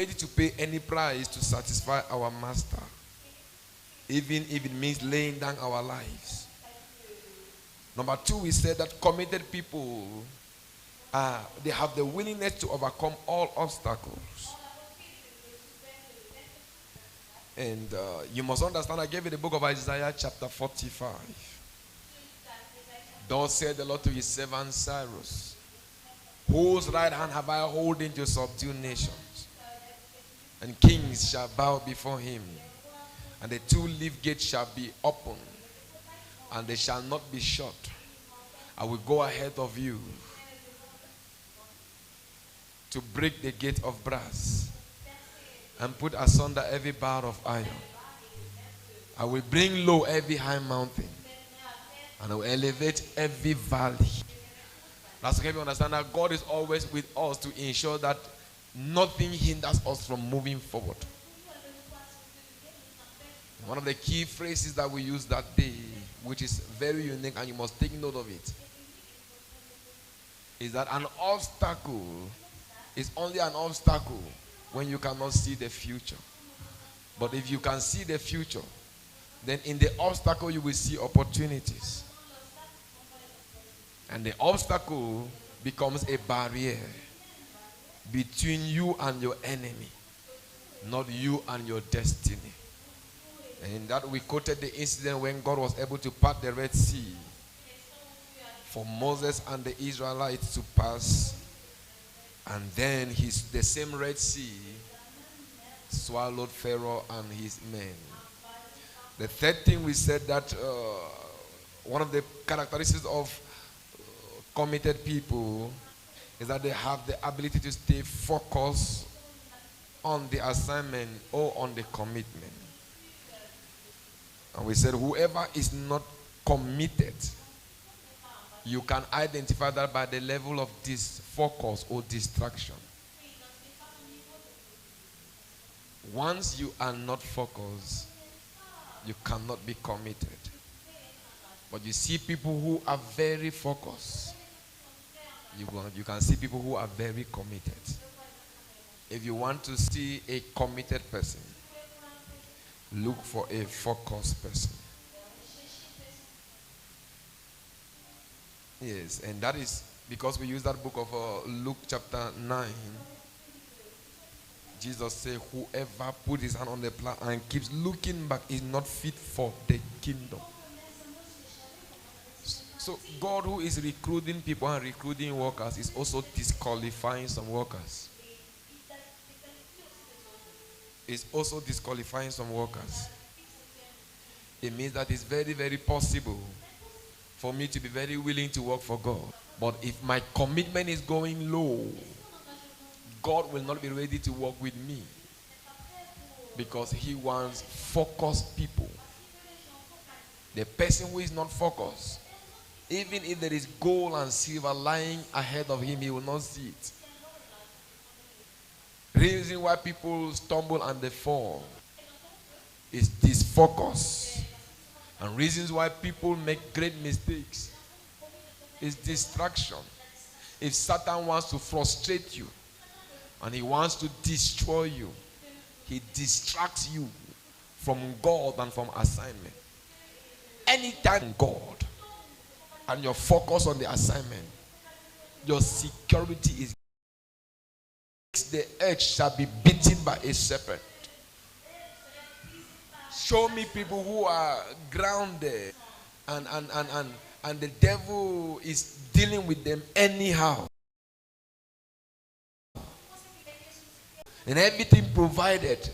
ready to pay any price to satisfy our master, even if it means laying down our lives. Number two, we said that committed people, they have the willingness to overcome all obstacles. And you must understand, I gave you the book of Isaiah chapter 45. Thus said the Lord to his servant Cyrus, whose right hand have I holding to subdue nations, and kings shall bow before him, and the two-leaf gates shall be opened, and they shall not be shut. I will go ahead of you to break the gate of brass and put asunder every bar of iron. I will bring low every high mountain, and I will elevate every valley. That's why we understand that God is always with us to ensure that nothing hinders us from moving forward. One of the key phrases that we used that day, which is very unique and you must take note of it, is that an obstacle is only an obstacle when you cannot see the future. But if you can see the future, then in the obstacle you will see opportunities. And the obstacle becomes a barrier between you and your enemy, not you and your destiny. And in that we quoted the incident when God was able to part the Red Sea for Moses and the Israelites to pass. And then the same Red Sea swallowed Pharaoh and his men. The third thing we said that one of the characteristics of committed people is that they have the ability to stay focused on the assignment or on the commitment. And we said whoever is not committed, you can identify that by the level of focus or distraction. Once you are not focused, you cannot be committed. But you see people who are very focused. You can see people who are very committed. If you want to see a committed person, look for a focused person. Yes, and that is because we use that book of Luke chapter 9. Jesus said, whoever put his hand on the plow and keeps looking back is not fit for the kingdom. So God, who is recruiting people and recruiting workers, is also disqualifying some workers. Is also disqualifying some workers. It means that it's very, very possible for me to be very willing to work for God. But if my commitment is going low, God will not be ready to work with me, because he wants focused people. The person who is not focused, even if there is gold and silver lying ahead of him, he will not see it. Reason why people stumble and they fall is disfocus. And reasons why people make great mistakes is distraction. If Satan wants to frustrate you and he wants to destroy you, he distracts you from God and from assignment. Anytime God and your focus on the assignment, your security is. The edge shall be beaten by a serpent. Show me people who are grounded and the devil is dealing with them anyhow. And everything provided